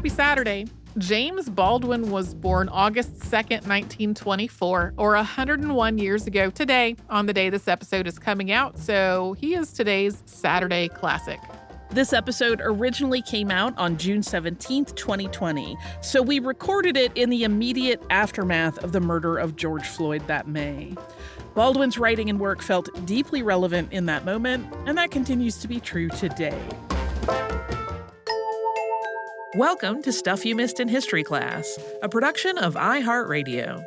Happy Saturday. James Baldwin was born August 2nd, 1924, or 101 years ago today, on the day this episode is coming out, so he is today's Saturday classic. This episode originally came out on June 17th, 2020, so we recorded it in the immediate aftermath of the murder of George Floyd that May. Baldwin's writing and work felt deeply relevant in that moment, and that continues to be true today. Welcome to Stuff You Missed in History Class, a production of iHeartRadio.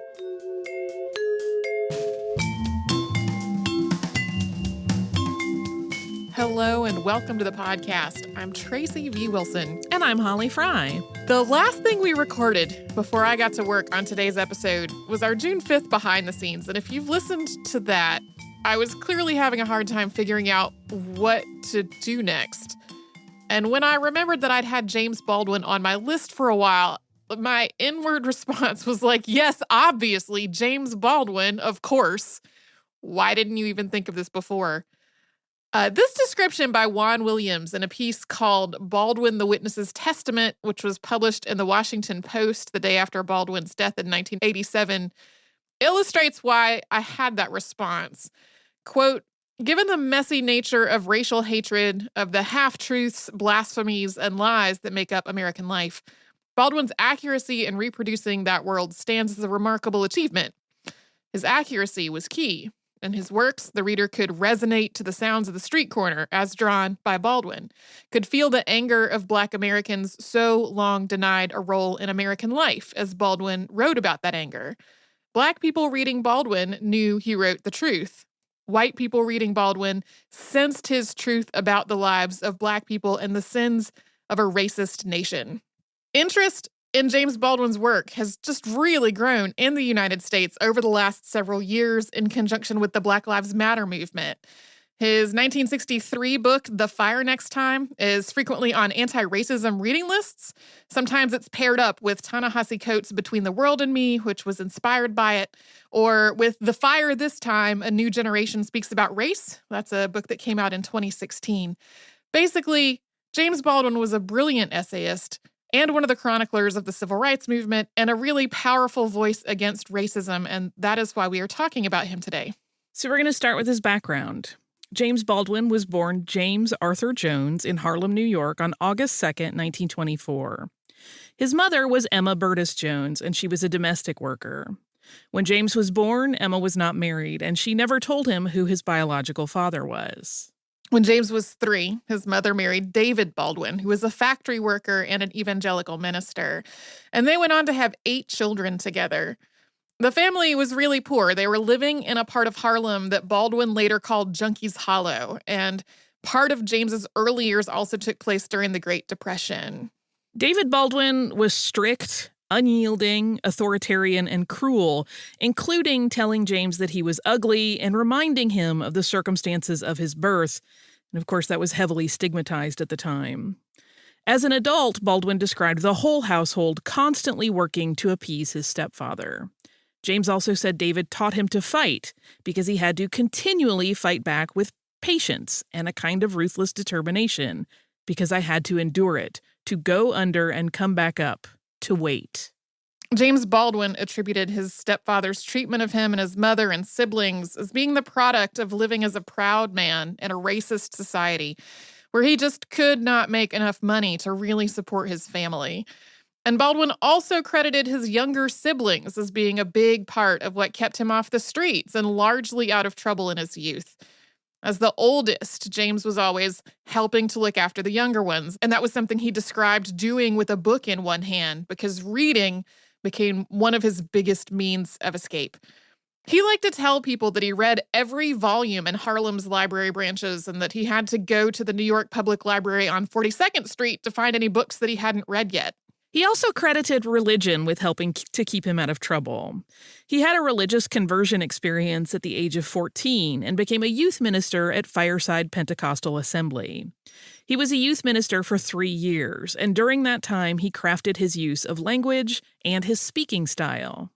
Hello and welcome to the podcast. I'm Tracy V. Wilson. And I'm Holly Fry. The last thing we recorded before I got to work on today's episode was our June 5th behind the scenes. And if you've listened to that, I was clearly having a hard time figuring out what to do next. And when I remembered that I'd had James Baldwin on my list for a while, my inward response was like, yes, obviously, James Baldwin, of course. Why didn't you even think of this before? This description by Juan Williams in a piece called Baldwin, the Witness's Testament, which was published in the Washington Post the day after Baldwin's death in 1987, illustrates why I had that response. Quote, given the messy nature of racial hatred, of the half-truths, blasphemies, and lies that make up American life, Baldwin's accuracy in reproducing that world stands as a remarkable achievement. His accuracy was key. In his works, the reader could resonate to the sounds of the street corner, as drawn by Baldwin, could feel the anger of Black Americans so long denied a role in American life, as Baldwin wrote about that anger. Black people reading Baldwin knew he wrote the truth. White people reading Baldwin sensed his truth about the lives of Black people and the sins of a racist nation. Interest in James Baldwin's work has just really grown in the United States over the last several years in conjunction with the Black Lives Matter movement. His 1963 book, The Fire Next Time, is frequently on anti-racism reading lists. Sometimes it's paired up with Ta-Nehisi Coates' Between the World and Me, which was inspired by it, or with The Fire This Time, A New Generation Speaks About Race. That's a book that came out in 2016. Basically, James Baldwin was a brilliant essayist and one of the chroniclers of the civil rights movement and a really powerful voice against racism, and that is why we are talking about him today. So we're going to start with his background. James Baldwin was born James Arthur Jones in Harlem, New York on August 2nd, 1924. His mother was Emma Burtis Jones, and she was a domestic worker. When James was born, Emma was not married, and she never told him who his biological father was. When James was 3, his mother married David Baldwin, who was a factory worker and an evangelical minister, and they went on to have 8 children together. The family was really poor. They were living in a part of Harlem that Baldwin later called Junkies Hollow, and part of James's early years also took place during the Great Depression. David Baldwin was strict, unyielding, authoritarian, and cruel, including telling James that he was ugly and reminding him of the circumstances of his birth. And of course, that was heavily stigmatized at the time. As an adult, Baldwin described the whole household constantly working to appease his stepfather. James also said David taught him to fight because he had to continually fight back with patience and a kind of ruthless determination, because I had to endure it, to go under and come back up, to wait. James Baldwin attributed his stepfather's treatment of him and his mother and siblings as being the product of living as a proud man in a racist society where he just could not make enough money to really support his family. And Baldwin also credited his younger siblings as being a big part of what kept him off the streets and largely out of trouble in his youth. As the oldest, James was always helping to look after the younger ones, and that was something he described doing with a book in one hand because reading became one of his biggest means of escape. He liked to tell people that he read every volume in Harlem's library branches and that he had to go to the New York Public Library on 42nd Street to find any books that he hadn't read yet. He also credited religion with helping to keep him out of trouble. He had a religious conversion experience at the age of 14 and became a youth minister at Fireside Pentecostal Assembly. He was a youth minister for 3 years, and during that time, he crafted his use of language and his speaking style.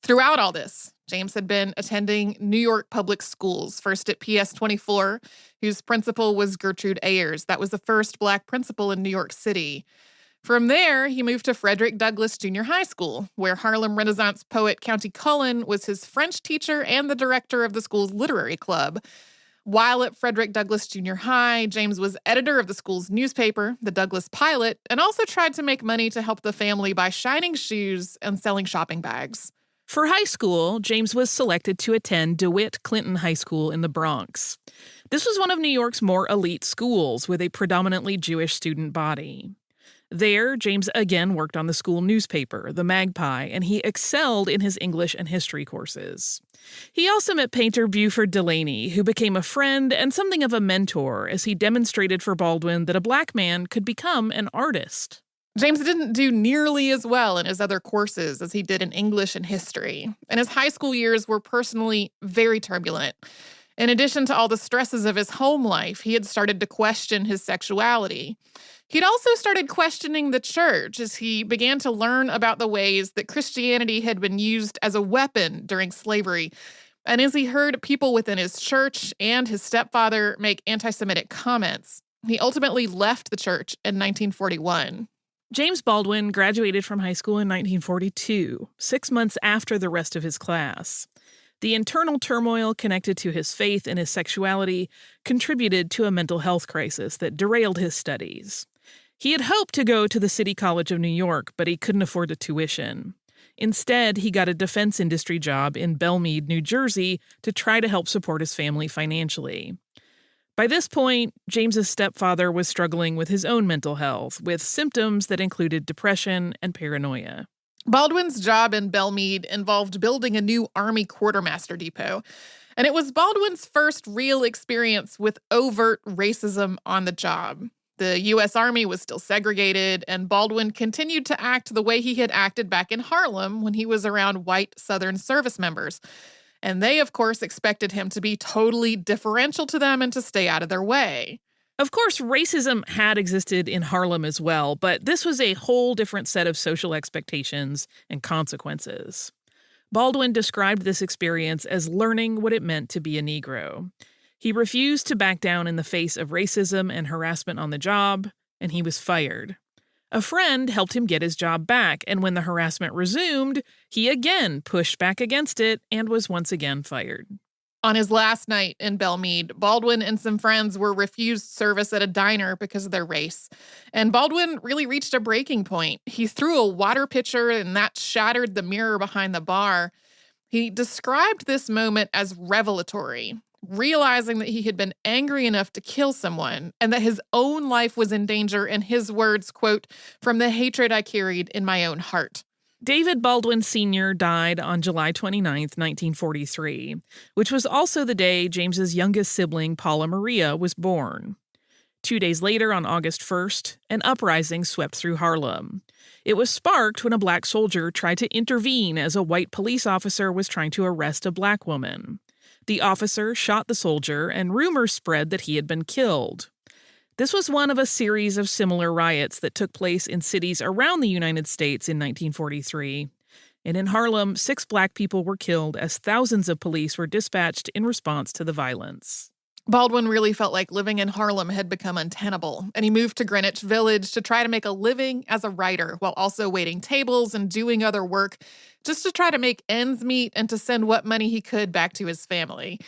Throughout all this, James had been attending New York public schools, first at PS 24, whose principal was Gertrude Ayers. That was the first Black principal in New York City. From there, he moved to Frederick Douglass Junior High School, where Harlem Renaissance poet Countee Cullen was his French teacher and the director of the school's literary club. While at Frederick Douglass Junior High, James was editor of the school's newspaper, the Douglass Pilot, and also tried to make money to help the family by shining shoes and selling shopping bags. For high school, James was selected to attend DeWitt Clinton High School in the Bronx. This was one of New York's more elite schools with a predominantly Jewish student body. There, James again worked on the school newspaper, the Magpie, and he excelled in his English and history courses. He also met painter Buford Delaney, who became a friend and something of a mentor as he demonstrated for Baldwin that a black man could become an artist. James didn't do nearly as well in his other courses as he did in English and history, and his high school years were personally very turbulent. In addition to all the stresses of his home life, he had started to question his sexuality. He'd also started questioning the church as he began to learn about the ways that Christianity had been used as a weapon during slavery, and as he heard people within his church and his stepfather make anti-Semitic comments. He ultimately left the church in 1941. James Baldwin graduated from high school in 1942, 6 months after the rest of his class. The internal turmoil connected to his faith and his sexuality contributed to a mental health crisis that derailed his studies. He had hoped to go to the City College of New York, but he couldn't afford the tuition. Instead, he got a defense industry job in Belmead, New Jersey, to try to help support his family financially. By this point, James's stepfather was struggling with his own mental health, with symptoms that included depression and paranoia. Baldwin's job in Belmead involved building a new Army quartermaster depot, and it was Baldwin's first real experience with overt racism on the job. The U.S. Army was still segregated, and Baldwin continued to act the way he had acted back in Harlem when he was around white Southern service members. And they, of course, expected him to be totally differential to them and to stay out of their way. Of course, racism had existed in Harlem as well, but this was a whole different set of social expectations and consequences. Baldwin described this experience as learning what it meant to be a Negro. He refused to back down in the face of racism and harassment on the job, and he was fired. A friend helped him get his job back, and when the harassment resumed, he again pushed back against it and was once again fired. On his last night in Belmead, Baldwin and some friends were refused service at a diner because of their race. And Baldwin really reached a breaking point. He threw a water pitcher, and that shattered the mirror behind the bar. He described this moment as revelatory, realizing that he had been angry enough to kill someone and that his own life was in danger, in his words, quote, "from the hatred I carried in my own heart." David Baldwin Sr. died on July 29, 1943, which was also the day James's youngest sibling, Paula Maria, was born. 2 days later, on August 1st, an uprising swept through Harlem. It was sparked when a black soldier tried to intervene as a white police officer was trying to arrest a black woman. The officer shot the soldier, and rumors spread that he had been killed. This was one of a series of similar riots that took place in cities around the United States in 1943. And in Harlem, 6 black people were killed as thousands of police were dispatched in response to the violence. Baldwin really felt like living in Harlem had become untenable, and he moved to Greenwich Village to try to make a living as a writer while also waiting tables and doing other work just to try to make ends meet and to send what money he could back to his family.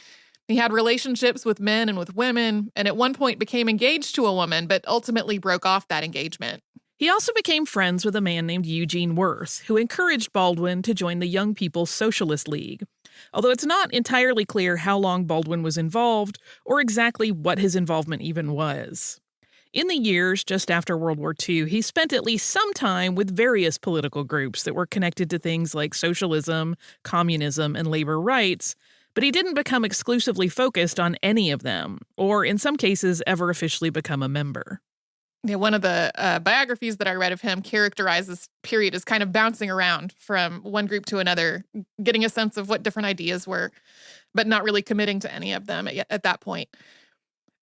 He had relationships with men and with women, and at one point became engaged to a woman, but ultimately broke off that engagement. He also became friends with a man named Eugene Worth, who encouraged Baldwin to join the Young People's Socialist League, although it's not entirely clear how long Baldwin was involved or exactly what his involvement even was. In the years just after World War II, he spent at least some time with various political groups that were connected to things like socialism, communism, and labor rights, but he didn't become exclusively focused on any of them, or in some cases ever officially become a member. Yeah, one of the biographies that I read of him characterized this period as kind of bouncing around from one group to another, getting a sense of what different ideas were, but not really committing to any of them at that point.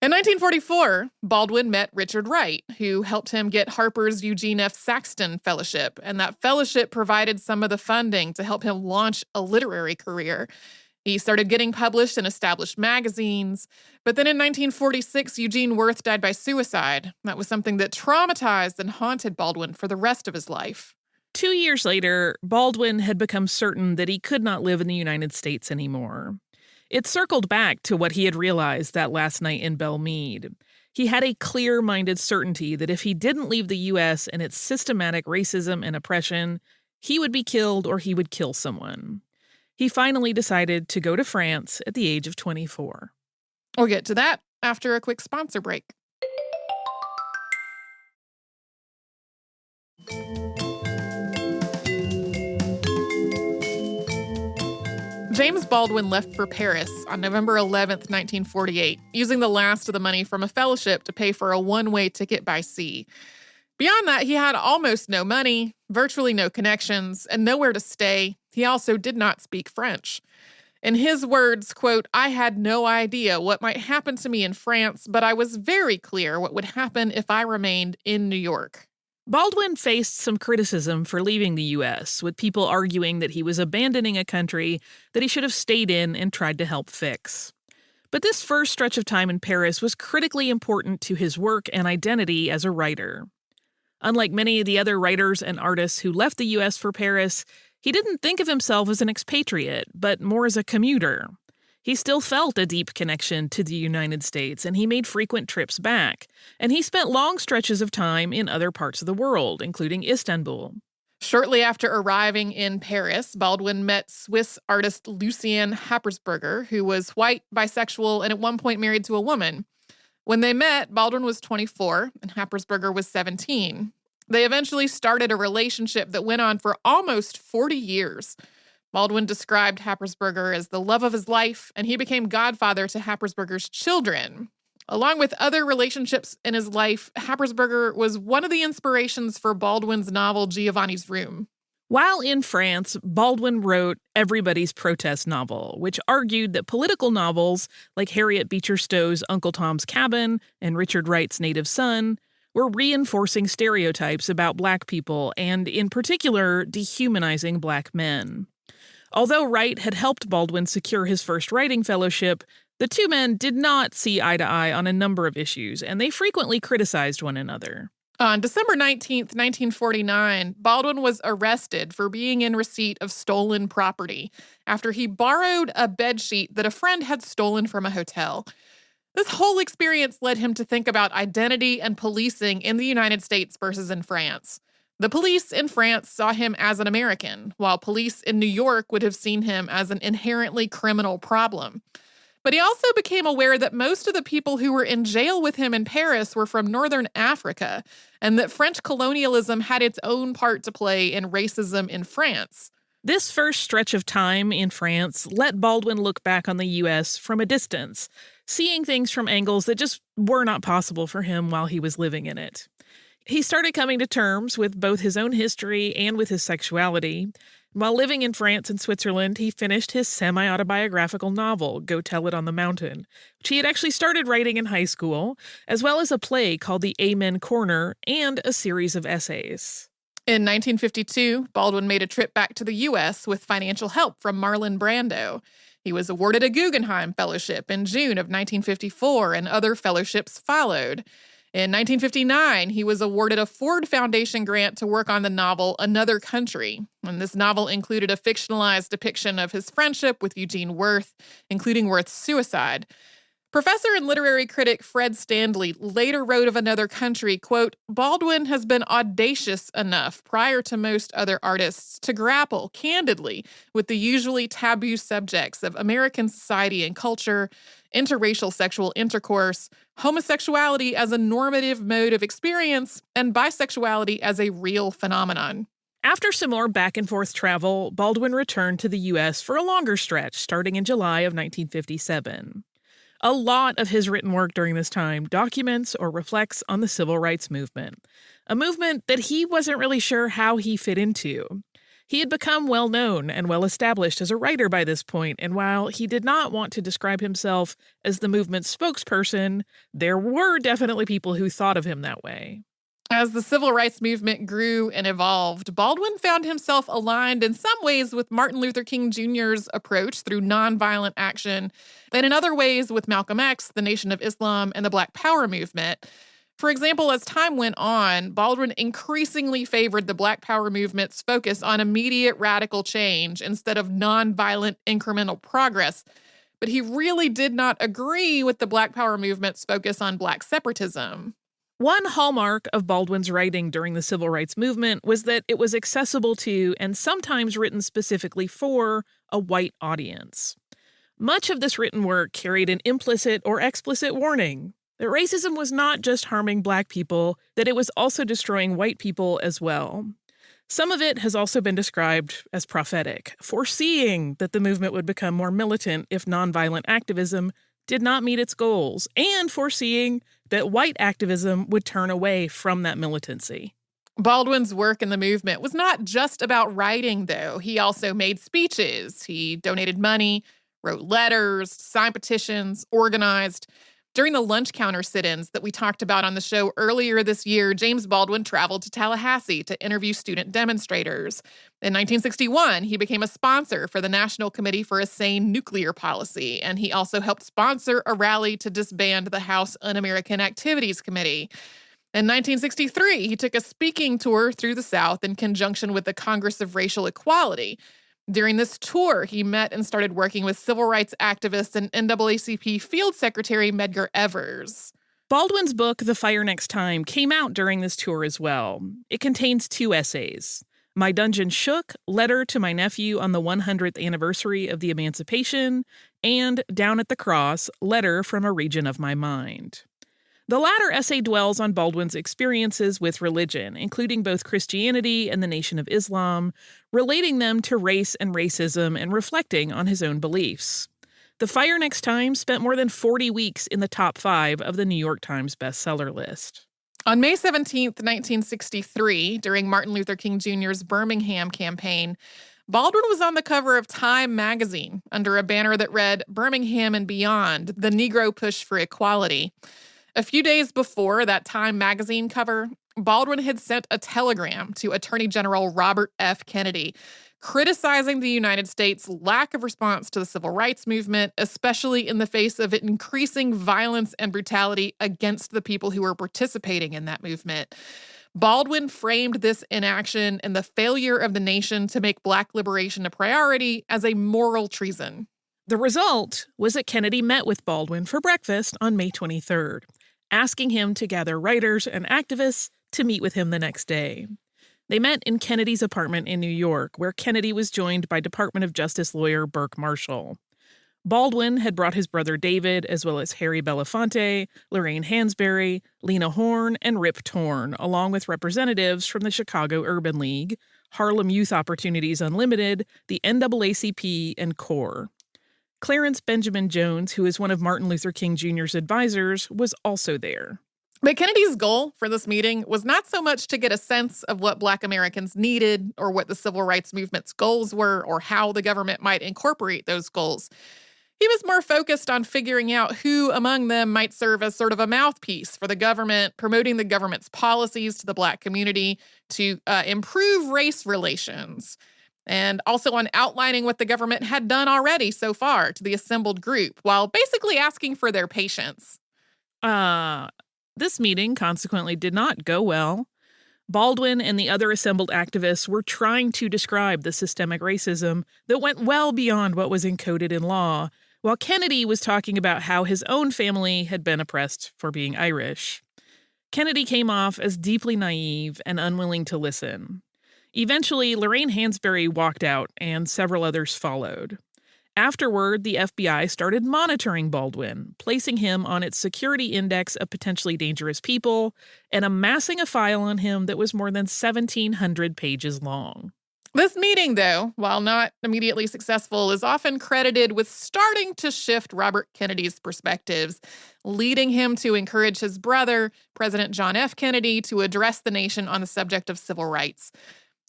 In 1944, Baldwin met Richard Wright, who helped him get Harper's Eugene F. Saxton Fellowship, and that fellowship provided some of the funding to help him launch a literary career. He started getting published in established magazines, but then in 1946, Eugene Wirth died by suicide. That was something that traumatized and haunted Baldwin for the rest of his life. 2 years later, Baldwin had become certain that he could not live in the United States anymore. It circled back to what he had realized that last night in Belle Meade. He had a clear-minded certainty that if he didn't leave the U.S. and its systematic racism and oppression, he would be killed or he would kill someone. He finally decided to go to France at the age of 24. We'll get to that after a quick sponsor break. James Baldwin left for Paris on November 11th, 1948, using the last of the money from a fellowship to pay for a one-way ticket by sea. Beyond that, he had almost no money, virtually no connections, and nowhere to stay. He also did not speak French. In his words, quote, "I had no idea what might happen to me in France, but I was very clear what would happen if I remained in New York." Baldwin faced some criticism for leaving the U.S., with people arguing that he was abandoning a country that he should have stayed in and tried to help fix. But this first stretch of time in Paris was critically important to his work and identity as a writer. Unlike many of the other writers and artists who left the U.S. for Paris, he didn't think of himself as an expatriate, but more as a commuter. He still felt a deep connection to the United States, and he made frequent trips back. And he spent long stretches of time in other parts of the world, including Istanbul. Shortly after arriving in Paris, Baldwin met Swiss artist Lucien Happersberger, who was white, bisexual, and at one point married to a woman. When they met, Baldwin was 24 and Happersberger was 17. They eventually started a relationship that went on for almost 40 years. Baldwin described Happersberger as the love of his life, and he became godfather to Happersberger's children. Along with other relationships in his life, Happersberger was one of the inspirations for Baldwin's novel Giovanni's Room. While in France, Baldwin wrote Everybody's Protest novel, which argued that political novels like Harriet Beecher Stowe's Uncle Tom's Cabin and Richard Wright's Native Son were reinforcing stereotypes about Black people and, in particular, dehumanizing Black men. Although Wright had helped Baldwin secure his first writing fellowship, the two men did not see eye to eye on a number of issues, and they frequently criticized one another. On December 19th, 1949, Baldwin was arrested for being in receipt of stolen property after he borrowed a bedsheet that a friend had stolen from a hotel. This whole experience led him to think about identity and policing in the United States versus in France. The police in France saw him as an American, while police in New York would have seen him as an inherently criminal problem. But he also became aware that most of the people who were in jail with him in Paris were from Northern Africa, and that French colonialism had its own part to play in racism in France. This first stretch of time in France let Baldwin look back on the U.S. from a distance, seeing things from angles that just were not possible for him while he was living in it. He started coming to terms with both his own history and with his sexuality. While living in France and Switzerland, he finished his semi-autobiographical novel, Go Tell It on the Mountain, which he had actually started writing in high school, as well as a play called The Amen Corner and a series of essays. In 1952, Baldwin made a trip back to the U.S. with financial help from Marlon Brando. He was awarded a Guggenheim Fellowship in June of 1954, and other fellowships followed. In 1959, he was awarded a Ford Foundation grant to work on the novel Another Country. And this novel included a fictionalized depiction of his friendship with Eugene Wirth, including Wirth's suicide. Professor and literary critic Fred Standley later wrote of Another Country, quote, "Baldwin has been audacious enough prior to most other artists to grapple candidly with the usually taboo subjects of American society and culture, interracial sexual intercourse, homosexuality as a normative mode of experience, and bisexuality as a real phenomenon." After some more back-and-forth travel, Baldwin returned to the U.S. for a longer stretch, starting in July of 1957. A lot of his written work during this time documents or reflects on the civil rights movement, a movement that he wasn't really sure how he fit into. He had become well-known and well-established as a writer by this point, and while he did not want to describe himself as the movement's spokesperson, there were definitely people who thought of him that way. As the civil rights movement grew and evolved, Baldwin found himself aligned in some ways with Martin Luther King Jr.'s approach through nonviolent action, and in other ways with Malcolm X, the Nation of Islam, and the Black Power movement. For example, as time went on, Baldwin increasingly favored the Black Power movement's focus on immediate radical change instead of nonviolent incremental progress. But he really did not agree with the Black Power movement's focus on Black separatism. One hallmark of Baldwin's writing during the civil rights movement was that it was accessible to, and sometimes written specifically for, a white audience. Much of this written work carried an implicit or explicit warning that racism was not just harming Black people, that it was also destroying white people as well. Some of it has also been described as prophetic, foreseeing that the movement would become more militant if nonviolent activism did not meet its goals, and foreseeing that white activism would turn away from that militancy. Baldwin's work in the movement was not just about writing, though. He also made speeches. He donated money, wrote letters, signed petitions, organized. During the lunch counter sit-ins that we talked about on the show earlier this year, James Baldwin traveled to Tallahassee to interview student demonstrators. In 1961, he became a sponsor for the National Committee for a Sane Nuclear Policy, and he also helped sponsor a rally to disband the House Un-American Activities Committee. In 1963, he took a speaking tour through the South in conjunction with the Congress of Racial Equality. During this tour, he met and started working with civil rights activist and NAACP Field Secretary Medgar Evers. Baldwin's book, The Fire Next Time, came out during this tour as well. It contains 2 essays. My Dungeon Shook, Letter to My Nephew on the 100th Anniversary of the Emancipation, and Down at the Cross, Letter from a Region of My Mind. The latter essay dwells on Baldwin's experiences with religion, including both Christianity and the Nation of Islam, relating them to race and racism and reflecting on his own beliefs. The Fire Next Time spent more than 40 weeks in the top 5 of the New York Times bestseller list. On May 17, 1963, during Martin Luther King Jr.'s Birmingham campaign, Baldwin was on the cover of Time magazine under a banner that read, "Birmingham and Beyond, the Negro Push for Equality." A few days before that Time magazine cover, Baldwin had sent a telegram to Attorney General Robert F. Kennedy, criticizing the United States' lack of response to the civil rights movement, especially in the face of increasing violence and brutality against the people who were participating in that movement. Baldwin framed this inaction and the failure of the nation to make Black liberation a priority as a moral treason. The result was that Kennedy met with Baldwin for breakfast on May 23rd, asking him to gather writers and activists to meet with him the next day. They met in Kennedy's apartment in New York, where Kennedy was joined by Department of Justice lawyer Burke Marshall. Baldwin had brought his brother David, as well as Harry Belafonte, Lorraine Hansberry, Lena Horne, and Rip Torn, along with representatives from the Chicago Urban League, Harlem Youth Opportunities Unlimited, the NAACP, and CORE. Clarence Benjamin Jones, who is one of Martin Luther King Jr.'s advisors, was also there. But Kennedy's goal for this meeting was not so much to get a sense of what Black Americans needed or what the civil rights movement's goals were or how the government might incorporate those goals. He was more focused on figuring out who among them might serve as sort of a mouthpiece for the government, promoting the government's policies to the Black community to improve race relations, and also on outlining what the government had done already so far to the assembled group, while basically asking for their patience. This meeting consequently did not go well. Baldwin and the other assembled activists were trying to describe the systemic racism that went well beyond what was encoded in law, while Kennedy was talking about how his own family had been oppressed for being Irish. Kennedy came off as deeply naive and unwilling to listen. Eventually, Lorraine Hansberry walked out, and several others followed. Afterward, the FBI started monitoring Baldwin, placing him on its security index of potentially dangerous people, and amassing a file on him that was more than 1,700 pages long. This meeting, though, while not immediately successful, is often credited with starting to shift Robert Kennedy's perspectives, leading him to encourage his brother, President John F. Kennedy, to address the nation on the subject of civil rights.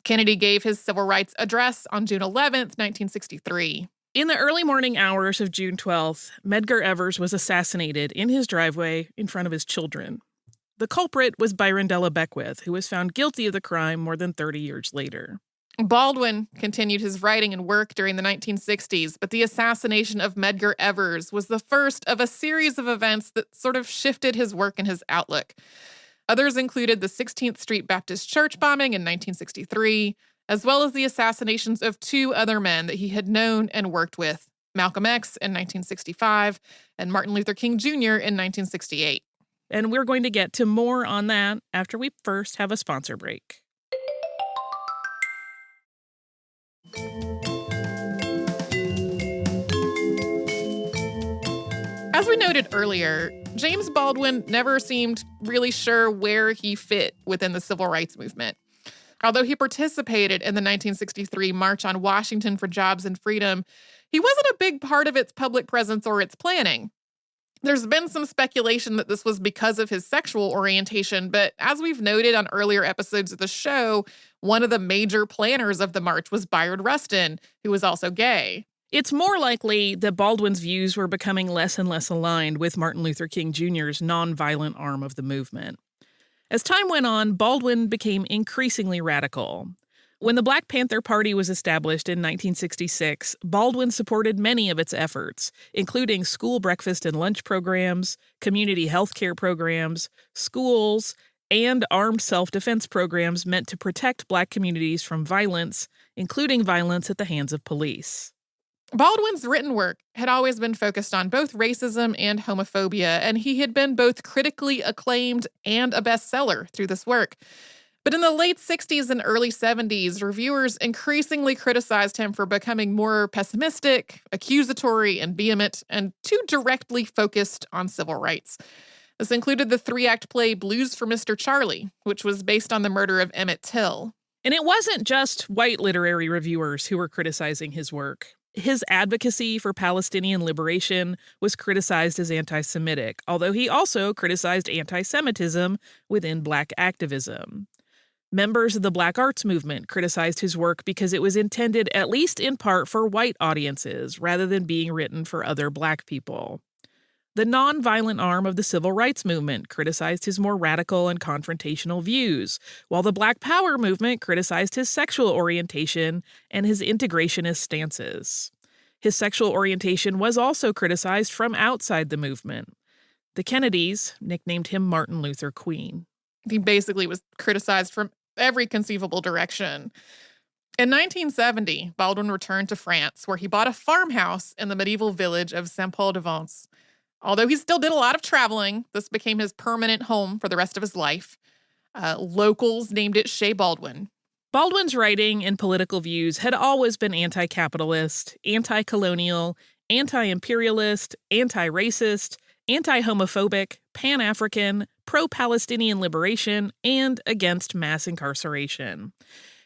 Kennedy gave his civil rights address on June 11th, 1963. In the early morning hours of June 12th, Medgar Evers was assassinated in his driveway in front of his children. The culprit was Byron Della Beckwith, who was found guilty of the crime more than 30 years later. Baldwin continued his writing and work during the 1960s, but the assassination of Medgar Evers was the first of a series of events that sort of shifted his work and his outlook. Others included the 16th Street Baptist Church bombing in 1963, as well as the assassinations of two other men that he had known and worked with, Malcolm X in 1965 and Martin Luther King Jr. in 1968. And we're going to get to more on that after we first have a sponsor break. As we noted earlier, James Baldwin never seemed really sure where he fit within the civil rights movement. Although he participated in the 1963 March on Washington for Jobs and Freedom, he wasn't a big part of its public presence or its planning. There's been some speculation that this was because of his sexual orientation, but as we've noted on earlier episodes of the show, one of the major planners of the march was Bayard Rustin, who was also gay. It's more likely that Baldwin's views were becoming less and less aligned with Martin Luther King Jr.'s nonviolent arm of the movement. As time went on, Baldwin became increasingly radical. When the Black Panther Party was established in 1966, Baldwin supported many of its efforts, including school breakfast and lunch programs, community health care programs, schools, and armed self-defense programs meant to protect Black communities from violence, including violence at the hands of police. Baldwin's written work had always been focused on both racism and homophobia, and he had been both critically acclaimed and a bestseller through this work. But in the late 60s and early 70s, reviewers increasingly criticized him for becoming more pessimistic, accusatory, and vehement, and too directly focused on civil rights. This included the 3-act play Blues for Mr. Charlie, which was based on the murder of Emmett Till. And it wasn't just white literary reviewers who were criticizing his work. His advocacy for Palestinian liberation was criticized as anti-Semitic, although he also criticized anti-Semitism within Black activism. Members of the Black arts movement criticized his work because it was intended, at least in part, for white audiences rather than being written for other Black people. The nonviolent arm of the civil rights movement criticized his more radical and confrontational views, while the Black Power movement criticized his sexual orientation and his integrationist stances. His sexual orientation was also criticized from outside the movement. The Kennedys nicknamed him Martin Luther Queen. He basically was criticized from every conceivable direction. In 1970, Baldwin returned to France, where he bought a farmhouse in the medieval village of Saint-Paul-de-Vence. Although he still did a lot of traveling, this became his permanent home for the rest of his life. Locals named it Chez Baldwin. Baldwin's writing and political views had always been anti-capitalist, anti-colonial, anti-imperialist, anti-racist, anti-homophobic, pan-African, pro-Palestinian liberation, and against mass incarceration.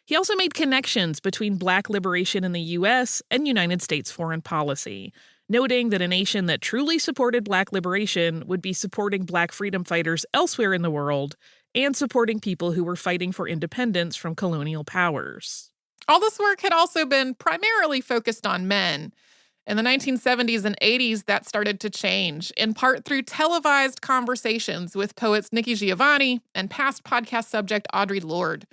He also made connections between Black liberation in the U.S. and United States foreign policy, noting that a nation that truly supported Black liberation would be supporting Black freedom fighters elsewhere in the world and supporting people who were fighting for independence from colonial powers. All this work had also been primarily focused on men. In the 1970s and 80s, that started to change, in part through televised conversations with poets Nikki Giovanni and past podcast subject Audre Lorde.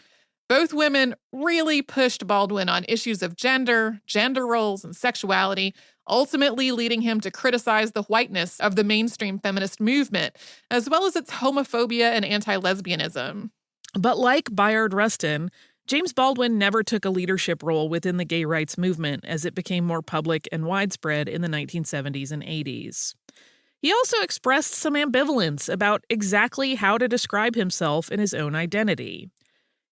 Both women really pushed Baldwin on issues of gender roles, and sexuality, ultimately leading him to criticize the whiteness of the mainstream feminist movement, as well as its homophobia and anti-lesbianism. But like Bayard Rustin, James Baldwin never took a leadership role within the gay rights movement as it became more public and widespread in the 1970s and 80s. He also expressed some ambivalence about exactly how to describe himself and his own identity.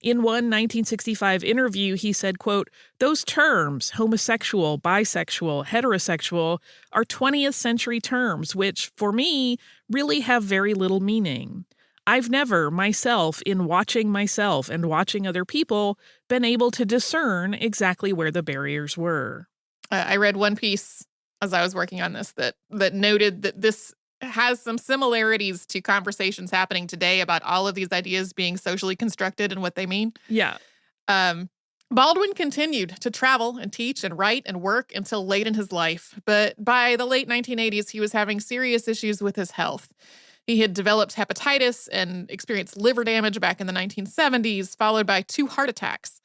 In one 1965 interview, he said, quote, "Those terms, homosexual, bisexual, heterosexual, are 20th century terms, which, for me, really have very little meaning. I've never, myself, in watching myself and watching other people, been able to discern exactly where the barriers were." I read one piece as I was working on this that noted that this has some similarities to conversations happening today about all of these ideas being socially constructed and what they mean. Yeah. Baldwin continued to travel and teach and write and work until late in his life. But by the late 1980s, he was having serious issues with his health. He had developed hepatitis and experienced liver damage back in the 1970s, followed by 2 heart attacks.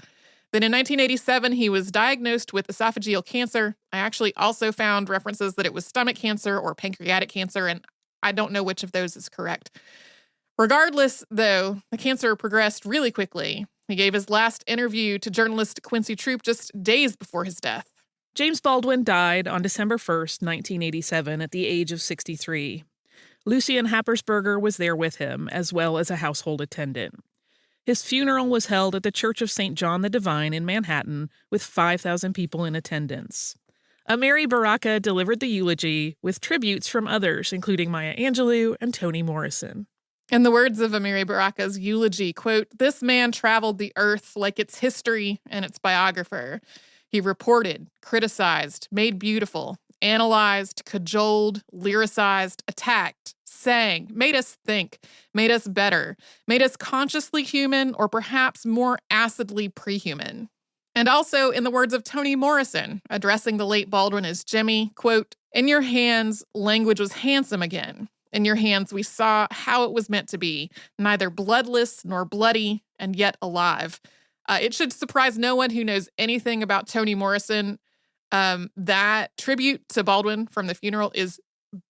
Then in 1987, he was diagnosed with esophageal cancer. I actually also found references that it was stomach cancer or pancreatic cancer, and I don't know which of those is correct. Regardless, though, the cancer progressed really quickly. He gave his last interview to journalist Quincy Troop just days before his death. James Baldwin died on December 1st, 1987, at the age of 63. Lucien Happersberger was there with him, as well as a household attendant. His funeral was held at the Church of St. John the Divine in Manhattan, with 5,000 people in attendance. Mary Baraka delivered the eulogy, with tributes from others, including Maya Angelou and Toni Morrison. In the words of Amiri Baraka's eulogy, quote, "This man traveled the earth like its history and its biographer. He reported, criticized, made beautiful, analyzed, cajoled, lyricized, attacked, sang, made us think, made us better, made us consciously human or perhaps more acidly pre-human." And also, in the words of Toni Morrison, addressing the late Baldwin as Jimmy, quote, "In your hands, language was handsome again. In your hands, we saw how it was meant to be, neither bloodless nor bloody, and yet alive." It should surprise no one who knows anything about Toni Morrison. That tribute to Baldwin from the funeral is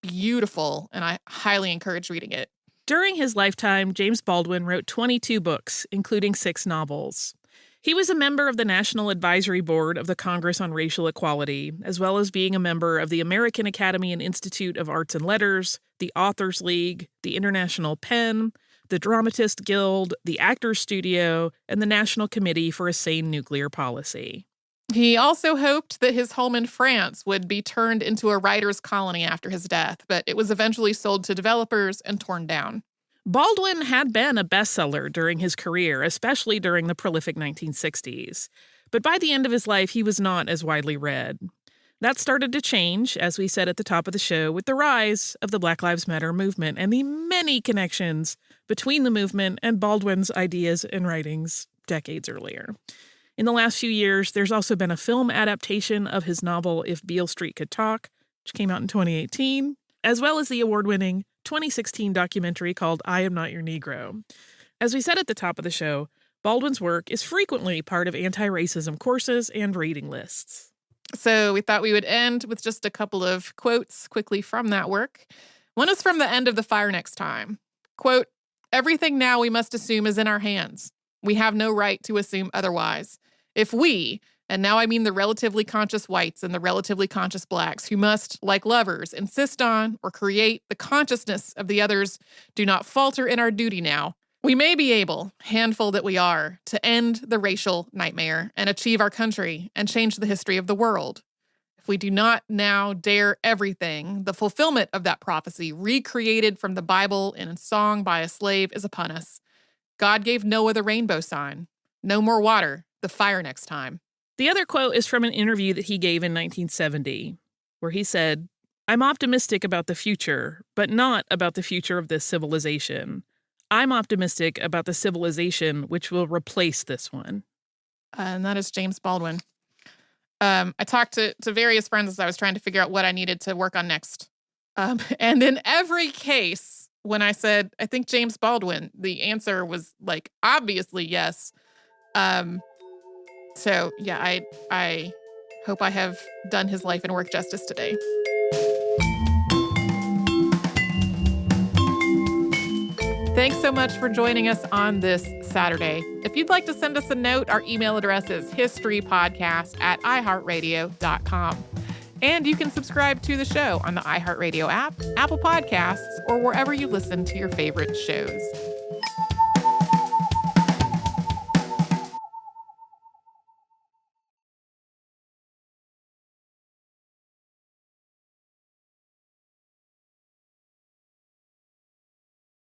beautiful, and I highly encourage reading it. During his lifetime, James Baldwin wrote 22 books, including 6 novels. He was a member of the National Advisory Board of the Congress on Racial Equality, as well as being a member of the American Academy and Institute of Arts and Letters, the Authors League, the International PEN, the Dramatist Guild, the Actors Studio, and the National Committee for a Sane Nuclear Policy. He also hoped that his home in France would be turned into a writer's colony after his death, but it was eventually sold to developers and torn down. Baldwin had been a bestseller during his career, especially during the prolific 1960s. But by the end of his life, he was not as widely read. That started to change, as we said at the top of the show, with the rise of the Black Lives Matter movement and the many connections between the movement and Baldwin's ideas and writings decades earlier. In the last few years, there's also been a film adaptation of his novel If Beale Street Could Talk, which came out in 2018, as well as the award-winning 2016 documentary called I Am Not Your Negro. As we said at the top of the show, Baldwin's work is frequently part of anti-racism courses and reading lists. So we thought we would end with just a couple of quotes quickly from that work. One is from The End of the Fire Next Time. Quote, "Everything now we must assume is in our hands. We have no right to assume otherwise. If we, and now I mean the relatively conscious whites and the relatively conscious blacks who must, like lovers, insist on or create the consciousness of the others, do not falter in our duty now, we may be able, handful that we are, to end the racial nightmare and achieve our country and change the history of the world. If we do not now dare everything, the fulfillment of that prophecy, recreated from the Bible in song by a slave, is upon us. God gave Noah the rainbow sign. No more water, the fire next time." The other quote is from an interview that he gave in 1970, where he said, "I'm optimistic about the future, but not about the future of this civilization. I'm optimistic about the civilization which will replace this one." And that is James Baldwin. I talked to various friends as I was trying to figure out what I needed to work on next. And in every case, when I said, I think James Baldwin, the answer was like, obviously yes. So yeah, I hope I have done his life and work justice today. Thanks so much for joining us on this Saturday. If you'd like to send us a note, our email address is historypodcast@iheartradio.com. And you can subscribe to the show on the iHeartRadio app, Apple Podcasts, or wherever you listen to your favorite shows.